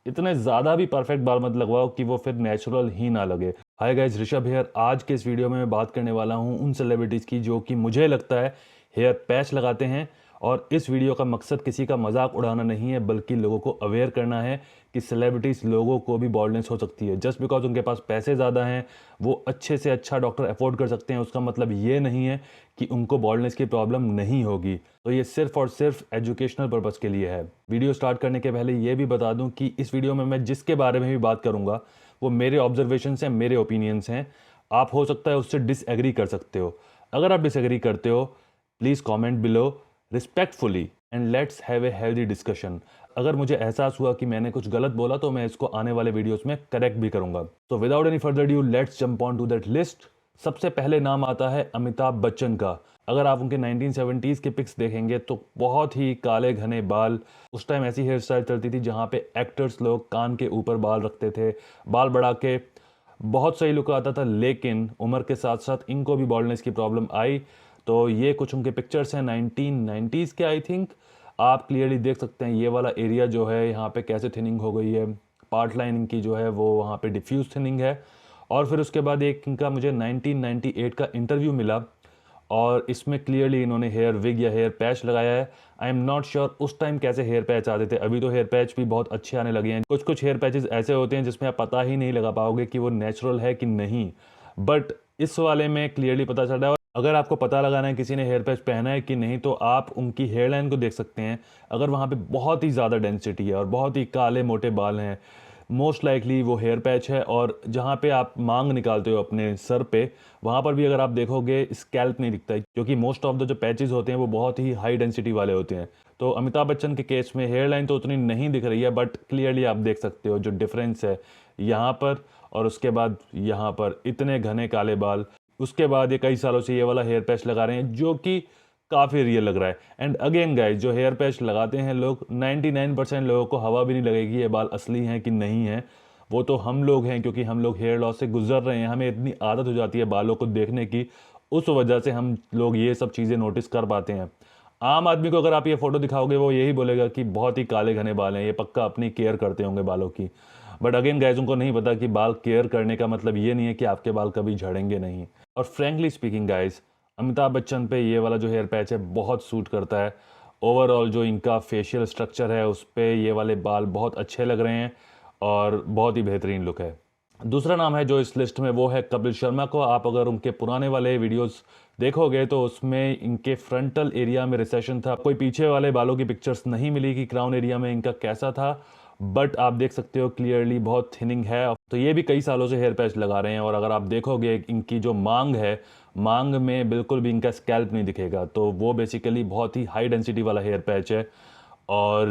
इतने ज़्यादा भी परफेक्ट बाल मत लगवाओ कि वो फिर नेचुरल ही ना लगे। Hi guys, Rishabh here. आज के इस वीडियो में मैं बात करने वाला हूँ उन सेलिब्रिटीज़ की जो कि मुझे लगता है हेयर पैच लगाते हैं। और इस वीडियो का मकसद किसी का मजाक उड़ाना नहीं है, बल्कि लोगों को अवेयर करना है कि सेलिब्रिटीज़ लोगों को भी बॉल्डनेस हो सकती है। जस्ट बिकॉज उनके पास पैसे ज़्यादा हैं, वो अच्छे से अच्छा डॉक्टर अफोर्ड कर सकते हैं, उसका मतलब ये नहीं है कि उनको बॉल्डनेस की प्रॉब्लम नहीं होगी। तो ये सिर्फ और सिर्फ एजुकेशनल पर्पज़ के लिए है। वीडियो स्टार्ट करने के पहले ये भी बता दूं कि इस वीडियो में मैं जिसके बारे में भी बात करूंगा वो मेरे ऑब्जर्वेशंस हैं, मेरे ओपिनियंस हैं। आप हो सकता है उससे डिसएग्री कर सकते हो। अगर आप डिसएग्री करते हो, please comment below respectfully and let's have a healthy discussion. अगर मुझे एहसास हुआ कि मैंने कुछ गलत बोला तो मैं इसको आने वाले वीडियोस में करेक्ट भी करूंगा। तो without any further due, let's jump on to that list. सबसे पहले नाम आता है अमिताभ बच्चन का। अगर आप उनके 1970s के पिक्स देखेंगे तो बहुत ही काले घने बाल। उस टाइम ऐसी हेयर स्टाइल चलती थी जहाँ पे एक्टर्स लोग कान के ऊपर बाल रखते थे, बाल बढ़ा के। बहुत सही लुक आता था, लेकिन उम्र के साथ साथ इनको भी बॉल्डनेस की प्रॉब्लम आई। तो ये कुछ उनके पिक्चर्स हैं 1990s के, आई थिंक। आप क्लियरली देख सकते हैं ये वाला एरिया जो है यहाँ पे कैसे थिनिंग हो गई है। पार्ट लाइन इनकी जो है वो वहाँ पे डिफ्यूज थिनिंग है। और फिर उसके बाद एक इनका मुझे 1998 का इंटरव्यू मिला और इसमें क्लियरली इन्होंने हेयर विग या हेयर पैच लगाया है। आई एम नॉट श्योर उस टाइम कैसे हेयर पैच आते थे, अभी तो हेयर पैच भी बहुत अच्छे आने लगे हैं। कुछ कुछ हेयर पैचेस ऐसे होते हैं जिसमें आप पता ही नहीं लगा पाओगे कि वो नेचुरल है कि नहीं, बट इस वाले में क्लियरली पता चल रहा है। अगर आपको पता लगाना है किसी ने हेयर पैच पहना है कि नहीं, तो आप उनकी हेयर लाइन को देख सकते हैं। अगर वहाँ पे बहुत ही ज़्यादा डेंसिटी है और बहुत ही काले मोटे बाल हैं, मोस्ट लाइकली वो हेयर पैच है। और जहाँ पे आप मांग निकालते हो अपने सर पे, वहाँ पर भी अगर आप देखोगे स्कैल्प नहीं दिखता है, क्योंकि मोस्ट ऑफ द जो पैचेस होते हैं वो बहुत ही हाई डेंसिटी वाले होते हैं। तो अमिताभ बच्चन के केस में हेयर लाइन तो उतनी नहीं दिख रही है, बट क्लियरली आप देख सकते हो जो डिफरेंस है यहाँ पर और उसके बाद यहाँ पर इतने घने काले बाल। उसके बाद ये कई सालों से ये वाला हेयर पैच लगा रहे हैं जो कि काफ़ी रियल लग रहा है। एंड अगेन गाइज, जो हेयर पैच लगाते हैं लोग, 99% लोगों को हवा भी नहीं लगेगी ये बाल असली हैं कि नहीं हैं। वो तो हम लोग हैं, क्योंकि हम लोग हेयर लॉस से गुजर रहे हैं, हमें इतनी आदत हो जाती है बालों को देखने की, उस वजह से हम लोग ये सब चीज़ें नोटिस कर पाते हैं। आम आदमी को अगर आप ये फोटो दिखाओगे वो यही बोलेगा कि बहुत ही काले घने बाल हैं, ये पक्का अपनी केयर करते होंगे बालों की। बट अगेन गाइज, उनको नहीं पता कि बाल केयर करने का मतलब ये नहीं है कि आपके बाल कभी झड़ेंगे नहीं। और frankly speaking guys, Amitabh Bachchan पे ये वाला जो हेयर पैच है बहुत सूट करता है। ओवरऑल जो इनका फेशियल स्ट्रक्चर है उस पर ये वाले बाल बहुत अच्छे लग रहे हैं और बहुत ही बेहतरीन लुक है। दूसरा नाम है जो इस लिस्ट में, वो है कपिल शर्मा को। आप अगर उनके पुराने वाले वीडियोस देखोगे तो उसमें इनके फ्रंटल एरिया में रिसेशन था। कोई पीछे वाले बालों की पिक्चर्स नहीं मिली कि क्राउन एरिया में इनका कैसा था, बट आप देख सकते हो क्लियरली बहुत थिनिंग है। तो ये भी कई सालों से हेयर पैच लगा रहे हैं और अगर आप देखोगे इनकी जो मांग है, मांग में बिल्कुल भी इनका स्कैल्प नहीं दिखेगा। तो वो बेसिकली बहुत ही हाई डेंसिटी वाला हेयर पैच है। और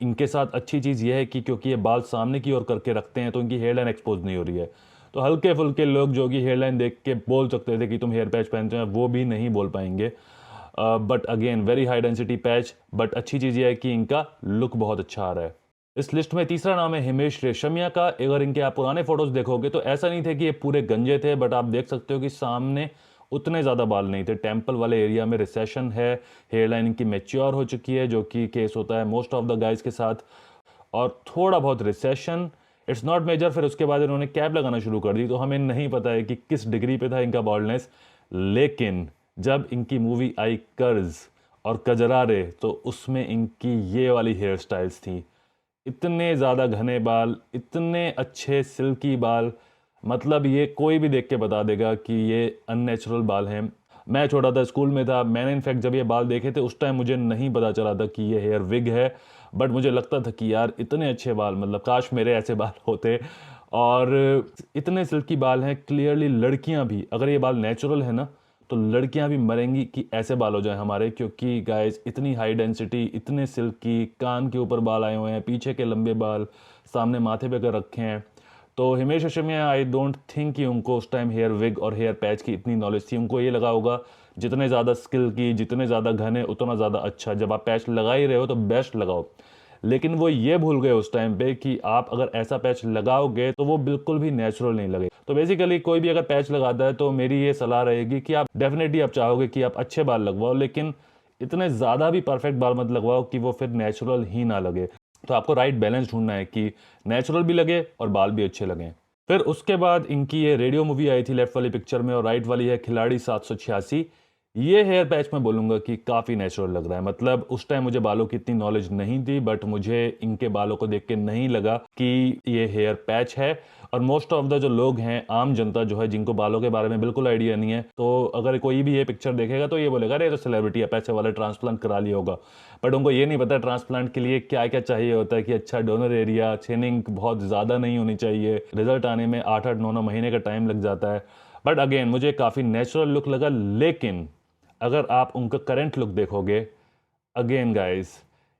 इनके साथ अच्छी चीज़ ये है कि क्योंकि ये बाल सामने की ओर करके रखते हैं तो इनकी हेयर लाइन एक्सपोज नहीं हो रही है। तो हल्के फुल्के लोग जो कि हेयर लाइन देख के बोल सकते थे कि तुम हेयर पैच पहनते हैं, वो भी नहीं बोल पाएंगे। But again very high density patch, but अच्छी चीज़ ये है कि इनका लुक बहुत अच्छा आ रहा है। इस लिस्ट में तीसरा नाम है हिमेश रेशमिया का। अगर इनके आप पुराने फोटोज देखोगे तो ऐसा नहीं थे कि ये पूरे गंजे थे, बट आप देख सकते हो कि सामने उतने ज़्यादा बाल नहीं थे। टेम्पल वाले एरिया में रिसेशन है, हेयर लाइन इनकी मेच्योर हो चुकी है, जो कि केस होता है मोस्ट ऑफ द गाइज के साथ। और थोड़ा बहुत रिसेशन, इट्स नॉट मेजर। फिर उसके बाद इन्होंने कैप लगाना शुरू कर दी, तो हमें नहीं पता है कि किस डिग्री पे था इनका बॉल्डनेस। लेकिन जब इनकी मूवी आई कर्ज और कजरारे, तो उसमें इनकी ये वाली हेयर स्टाइल्स थी। इतने ज़्यादा घने बाल, इतने अच्छे सिल्की बाल, मतलब ये कोई भी देख के बता देगा कि ये अननेचुरल बाल हैं। मैं छोटा था, स्कूल में था, मैंने इनफैक्ट जब ये बाल देखे थे उस टाइम मुझे नहीं पता चला था कि ये हेयर विग है। बट मुझे लगता था कि यार इतने अच्छे बाल, मतलब काश मेरे ऐसे बाल होते। और इतने सिल्की बाल हैं, क्लियरली लड़कियां भी, अगर ये बाल नेचुरल है ना, तो लड़कियां भी मरेंगी कि ऐसे बाल हो जाए हमारे। क्योंकि गाइस इतनी हाई डेंसिटी, इतने सिल्की, कान के ऊपर बाल आए हुए हैं, पीछे के लंबे बाल सामने माथे पे कर रखे हैं। तो Himesh Reshammiya, I don't think कि उनको उस टाइम हेयर विग और हेयर पैच की इतनी नॉलेज थी। उनको ये लगा होगा जितने ज़्यादा स्किल की, जितने ज़्यादा घने, उतना ज़्यादा अच्छा। जब आप पैच लगा ही रहे हो तो बेस्ट लगाओ। लेकिन वो ये भूल गए उस टाइम पे कि आप अगर ऐसा पैच लगाओगे तो वो बिल्कुल भी नेचुरल नहीं लगे। तो बेसिकली कोई भी अगर पैच लगाता है तो मेरी ये सलाह रहेगी कि आप डेफिनेटली आप चाहोगे कि आप अच्छे बाल लगवाओ, लेकिन इतने ज़्यादा भी परफेक्ट बाल मत लगवाओ कि वो फिर नेचुरल ही ना लगे। तो आपको राइट बैलेंस ढूंढना है कि नेचुरल भी लगे और बाल भी अच्छे लगें। फिर उसके बाद इनकी ये रेडियो मूवी आई थी लेफ्ट वाली पिक्चर में, और राइट वाली है खिलाड़ी 786। ये हेयर पैच मैं बोलूँगा कि काफ़ी नेचुरल लग रहा है। मतलब उस टाइम मुझे बालों की इतनी नॉलेज नहीं थी, बट मुझे इनके बालों को देख के नहीं लगा कि ये हेयर पैच है। और मोस्ट ऑफ द जो लोग हैं, आम जनता जो है, जिनको बालों के बारे में बिल्कुल आइडिया नहीं है, तो अगर कोई भी ये पिक्चर देखेगा तो ये बोलेगा अरे ये तो सेलिब्रिटी है, पैसे वाले, ट्रांसप्लांट करा लिया होगा। बट उनको ये नहीं पता ट्रांसप्लांट के लिए क्या क्या चाहिए होता है, कि अच्छा डोनर एरिया, थिनिंग बहुत ज़्यादा नहीं होनी चाहिए, रिजल्ट आने में 8-8 9-9 महीने का टाइम लग जाता है। बट अगेन मुझे काफ़ी नेचुरल लुक लगा। लेकिन अगर आप उनका करंट लुक देखोगे, अगेन गाइस,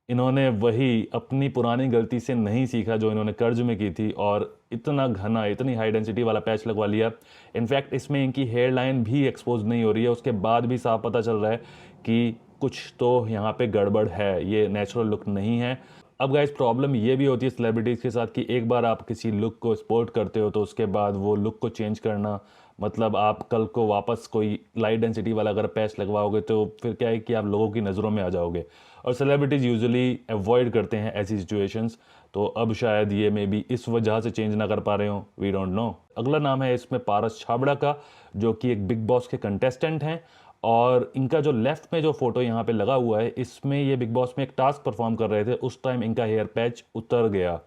इन्होंने वही अपनी पुरानी गलती से नहीं सीखा जो इन्होंने कर्ज में की थी, और इतना घना, इतनी हाई डेंसिटी वाला पैच लगवा लिया। इनफैक्ट इसमें इनकी हेयर लाइन भी एक्सपोज नहीं हो रही है, उसके बाद भी साफ पता चल रहा है कि कुछ तो यहाँ पे गड़बड़ है, ये नेचुरल लुक नहीं है। अब गाइस प्रॉब्लम ये भी होती है सेलिब्रिटीज़ के साथ कि एक बार आप किसी लुक को स्पोर्ट करते हो तो उसके बाद वो लुक को चेंज करना, मतलब आप कल को वापस कोई लाइट डेंसिटी वाला अगर पैच लगवाओगे तो फिर क्या है कि आप लोगों की नज़रों में आ जाओगे, और सेलिब्रिटीज़ यूजुअली अवॉइड करते हैं ऐसी सिचुएशंस। तो अब शायद ये मे बी इस वजह से चेंज ना कर पा रहे हो, वी डोंट नो। अगला नाम है इसमें पारस छाबड़ा का, जो कि एक बिग बॉस के कंटेस्टेंट हैं। और इनका जो लेफ्ट में जो फोटो यहाँ पे लगा हुआ है, इसमें ये बिग बॉस में एक टास्क परफॉर्म कर रहे थे, उस टाइम इनका हेयर पैच उतर गया,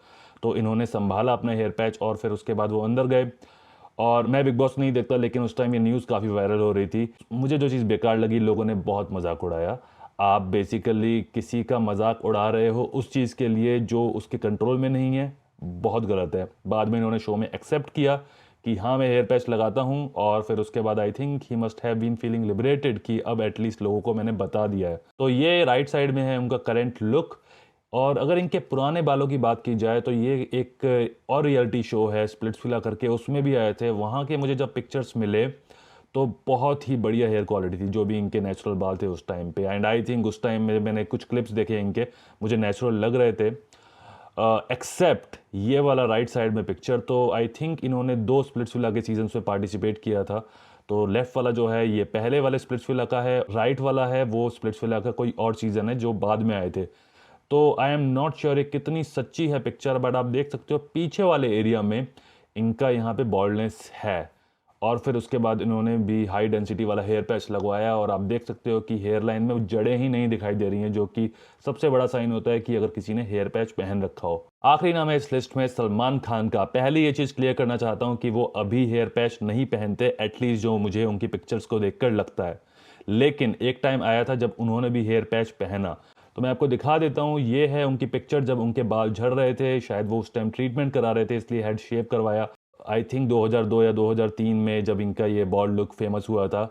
तो इन्होंने संभाला अपना हेयर पैच और फिर उसके बाद वो अंदर गए। और मैं बिग बॉस नहीं देखता, लेकिन उस टाइम ये न्यूज़ काफ़ी वायरल हो रही थी। मुझे जो चीज़ बेकार लगी, लोगों ने बहुत मजाक उड़ाया। आप बेसिकली किसी का मजाक उड़ा रहे हो उस चीज़ के लिए जो उसके कंट्रोल में नहीं है, बहुत गलत है। बाद में इन्होंने शो में एक्सेप्ट किया कि हाँ मैं हेयर पैच लगाता हूँ, और फिर उसके बाद I think he must have been feeling liberated कि अब एटलीस्ट लोगों को मैंने बता दिया है। तो ये राइट साइड में है उनका करंट लुक। और अगर इनके पुराने बालों की बात की जाए तो ये एक और रियलिटी शो है स्प्लिट्सविला करके, उसमें भी आए थे। वहाँ के मुझे जब पिक्चर्स मिले तो बहुत ही बढ़िया हेयर क्वालिटी थी, जो भी इनके नेचुरल बाल थे उस टाइम पे। एंड आई थिंक उस टाइम में मैंने कुछ क्लिप्स देखे इनके, मुझे नेचुरल लग रहे थे, एक्सेप्ट ये वाला राइट साइड में पिक्चर। तो आई थिंक इन्होंने 2 स्प्लिट्सविला के सीजन्स में पार्टिसिपेट किया था। तो लेफ्ट वाला जो है ये पहले वाले स्प्लिट्सविला का है, राइट वाला है वो स्प्लिट्सविला का कोई और सीजन है जो बाद में आए थे। तो आई एम नॉट श्योर कितनी सच्ची है पिक्चर, बट आप देख सकते हो पीछे वाले एरिया में इनका यहाँ पे बॉल्डनेस है। और फिर उसके बाद इन्होंने भी हाई डेंसिटी वाला हेयर पैच लगवाया, और आप देख सकते हो कि हेयर लाइन में जड़ें ही नहीं दिखाई दे रही हैं, जो कि सबसे बड़ा साइन होता है कि अगर किसी ने हेयर पैच पहन रखा हो। आखिरी नाम है इस लिस्ट में सलमान खान का। पहले ये चीज़ क्लियर करना चाहता हूँ कि वो अभी हेयर पैच नहीं पहनते, एटलीस्ट जो मुझे उनकी पिक्चर्स को देखकर लगता है। लेकिन एक टाइम आया था जब उन्होंने भी हेयर पैच पहना, तो मैं आपको दिखा देता हूँ। ये है उनकी पिक्चर जब उनके बाल झड़ रहे थे, शायद वो उस टाइम ट्रीटमेंट करा रहे थे इसलिए हेड शेव करवाया। आई थिंक 2002 या 2003 में जब इनका ये बॉल्ड लुक फेमस हुआ था।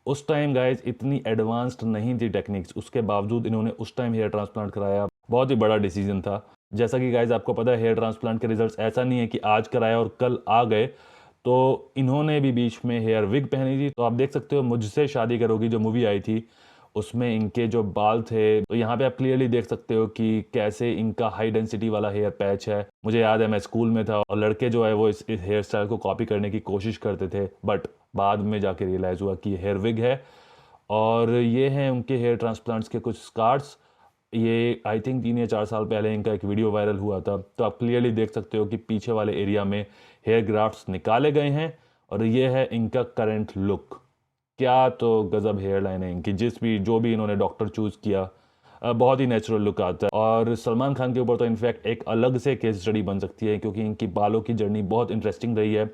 उस टाइम गाइज इतनी एडवांस्ड नहीं थी टेक्निक्स, उसके बावजूद इन्होंने उस टाइम हेयर ट्रांसप्लांट कराया। बहुत ही बड़ा डिसीजन था। जैसा कि गाइज आपको पता है हेयर ट्रांसप्लांट के रिजल्ट्स ऐसा नहीं है कि आज कराया और कल आ गए। तो इन्होंने भी बीच में हेयर विग पहनी थी। तो आप देख सकते हो मुझसे शादी करोगी जो मूवी आई थी, उसमें इनके जो बाल थे, तो यहाँ पे आप क्लियरली देख सकते हो कि कैसे इनका हाई डेंसिटी वाला हेयर पैच है। मुझे याद है मैं स्कूल में था और लड़के जो है वो इस हेयर स्टाइल को कॉपी करने की कोशिश करते थे, बट बाद में जाके रियलाइज़ हुआ कि ये हेयर विग है। और ये हैं उनके हेयर ट्रांसप्लांट्स के कुछ स्कार्स। ये आई थिंक 3 या 4 साल पहले इनका एक वीडियो वायरल हुआ था। तो आप क्लियरली देख सकते हो कि पीछे वाले एरिया में हेयर ग्राफ्ट्स निकाले गए हैं, और ये है इनका करंट लुक। क्या तो गजब हेयर लाइन है इनकी, जो भी इन्होंने डॉक्टर चूज़ किया, बहुत ही नेचुरल लुक आता है। और सलमान खान के ऊपर तो इनफैक्ट एक अलग से केस स्टडी बन सकती है, क्योंकि इनकी बालों की जर्नी बहुत इंटरेस्टिंग रही है।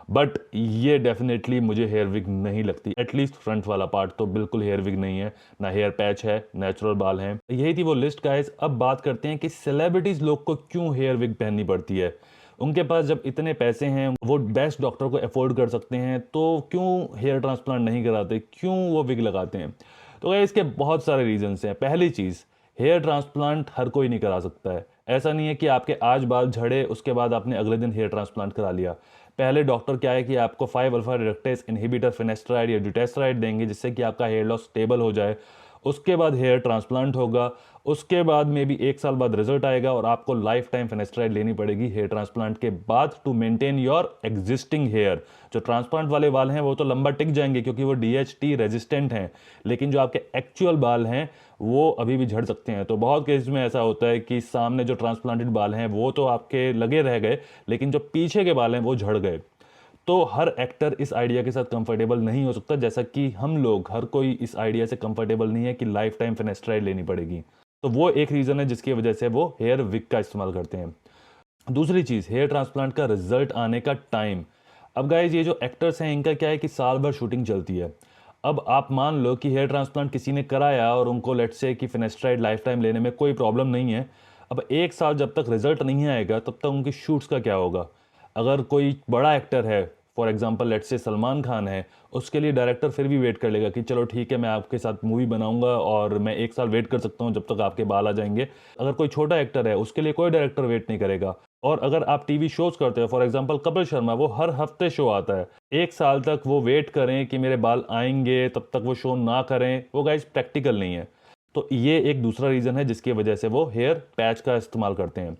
बट ये डेफिनेटली मुझे हेयर विग नहीं लगती, एटलीस्ट फ्रंट वाला पार्ट तो बिल्कुल हेयर विग नहीं है, ना हेयर पैच है, नेचुरल बाल हैं। यही थी वो लिस्ट गाइस। अब बात करते हैं कि सेलिब्रिटीज़ लोग को क्यों हेयर विग पहननी पड़ती है। उनके पास जब इतने पैसे हैं, वो बेस्ट डॉक्टर को अफोर्ड कर सकते हैं, तो क्यों हेयर ट्रांसप्लांट नहीं कराते, क्यों वो विग लगाते हैं। तो इसके बहुत सारे रीजंस हैं। पहली चीज़, हेयर ट्रांसप्लांट हर कोई नहीं करा सकता है। ऐसा नहीं है कि आपके आज बाल झड़े उसके बाद आपने अगले दिन हेयर ट्रांसप्लांट करा लिया। पहले डॉक्टर क्या है कि आपको 5 अल्फा रिडक्टेस इनहिबिटर फिनेस्ट्राइड या ड्यूटेस्ट्राइड देंगे, जिससे कि आपका हेयर लॉस स्टेबल हो जाए। उसके बाद हेयर ट्रांसप्लांट होगा, उसके बाद में भी 1 साल बाद रिजल्ट आएगा और आपको लाइफ टाइम फिनेस्ट्राइड लेनी पड़ेगी हेयर ट्रांसप्लांट के बाद to maintain your existing hair. जो ट्रांसप्लांट वाले बाल हैं वो तो लंबा टिक जाएंगे क्योंकि वो DHT रेजिस्टेंट हैं, लेकिन जो आपके एक्चुअल बाल हैं वो अभी भी झड़ सकते हैं। तो बहुत केस में ऐसा होता है कि सामने जो ट्रांसप्लांटेड बाल हैं वो तो आपके लगे रह गए, लेकिन जो पीछे के बाल हैं वो झड़ गए। तो हर एक्टर इस आइडिया के साथ कंफर्टेबल नहीं हो सकता, जैसा कि हम लोग हर कोई इस आइडिया से कंफर्टेबल नहीं है कि लाइफ टाइम फिनेस्ट्राइड लेनी पड़ेगी। तो वो एक रीज़न है जिसकी वजह से वो हेयर विग का इस्तेमाल करते हैं। दूसरी चीज़, हेयर ट्रांसप्लांट का रिजल्ट आने का टाइम। अब गाइज ये जो एक्टर्स हैं इनका क्या है कि साल भर शूटिंग चलती है। अब आप मान लो कि हेयर ट्रांसप्लांट किसी ने कराया और उनको लेट्स से कि फिनेस्ट्राइड लाइफ टाइम लेने में कोई प्रॉब्लम नहीं है। अब 1 साल जब तक रिजल्ट नहीं आएगा तब तक उनकी शूट्स का क्या होगा। अगर कोई बड़ा एक्टर है, for example let's say Salman Khan है, उसके लिए डायरेक्टर फिर भी वेट कर लेगा कि चलो ठीक है मैं आपके साथ मूवी बनाऊंगा और मैं 1 साल वेट कर सकता हूं जब तक आपके बाल आ जाएंगे। अगर कोई छोटा एक्टर है उसके लिए कोई डायरेक्टर वेट नहीं करेगा। और अगर आप टीवी शोज करते हो, फॉर एग्जांपल कपिल शर्मा, वो हर हफ्ते शो आता है, 1 साल तक वो वेट करें कि मेरे बाल आएंगे तब तक वो शो ना करें, वो गाइस प्रैक्टिकल नहीं है। तो ये एक दूसरा रीज़न है जिसकी वजह से वो हेयर पैच का इस्तेमाल करते हैं।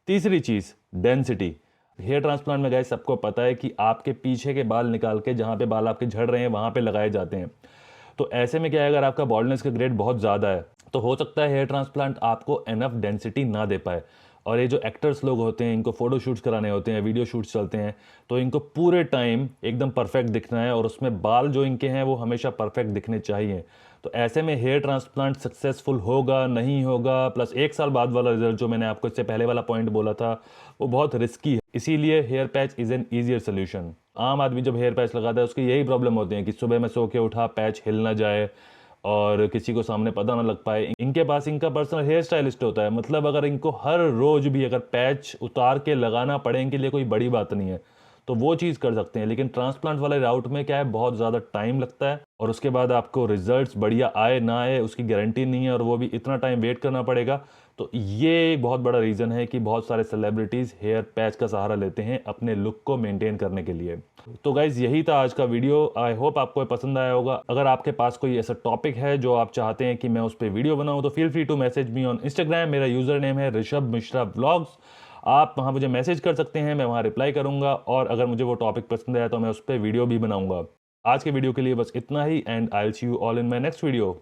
तीसरी चीज़, डेंसिटी। हेयर ट्रांसप्लांट में गाइस सबको पता है कि आपके पीछे के बाल निकाल के जहाँ पे बाल आपके झड़ रहे हैं वहाँ पे लगाए जाते हैं। तो ऐसे में क्या है, अगर आपका बॉल्डनेस का ग्रेड बहुत ज़्यादा है तो हो सकता है हेयर ट्रांसप्लांट आपको एनफ डेंसिटी ना दे पाए। और ये जो एक्टर्स लोग होते हैं इनको फोटो शूट्स कराने होते हैं, वीडियो शूट्स चलते हैं, तो इनको पूरे टाइम एकदम परफेक्ट दिखना है और उसमें बाल जो इनके हैं वो हमेशा परफेक्ट दिखने चाहिए। तो ऐसे में हेयर ट्रांसप्लांट सक्सेसफुल होगा नहीं होगा, प्लस 1 साल बाद वाला रिजल्ट जो मैंने आपको इससे पहले वाला पॉइंट बोला था वो बहुत रिस्की है। इसीलिए hair patch is an easier solution. आम आदमी जब हेयर पैच लगाता है उसकी यही प्रॉब्लम होती है कि सुबह में सो के उठा, पैच हिल ना जाए और किसी को सामने पता ना लग पाए। इनके पास इनका पर्सनल हेयर स्टाइलिस्ट होता है, मतलब अगर इनको हर रोज भी अगर पैच उतार के लगाना पड़े इनके लिए कोई बड़ी बात नहीं है, तो वो चीज़ कर सकते हैं। लेकिन ट्रांसप्लांट वाले राउट में क्या है, बहुत ज़्यादा टाइम लगता है और उसके बाद आपको रिजल्ट्स बढ़िया आए ना आए उसकी गारंटी नहीं है और वो भी इतना टाइम वेट करना पड़ेगा। तो ये एक बहुत बड़ा रीज़न है कि बहुत सारे सेलिब्रिटीज़ हेयर पैच का सहारा लेते हैं अपने लुक को मेंटेन करने के लिए। तो गाइज यही था आज का वीडियो। आई होप आपको पसंद आया होगा। अगर आपके पास कोई ऐसा टॉपिक है जो आप चाहते हैं कि मैं उस पर वीडियो बनाऊं तो feel free to message me on Instagram. मेरा यूज़र नेम है ऋषभ मिश्रा व्लॉग्स। आप वहाँ मुझे मैसेज कर सकते हैं, मैं वहाँ रिप्लाई करूँगा और अगर मुझे वो टॉपिक पसंद आया तो मैं उस पर वीडियो भी बनाऊँगा। आज के वीडियो के लिए बस इतना ही and I will see you all in my next video.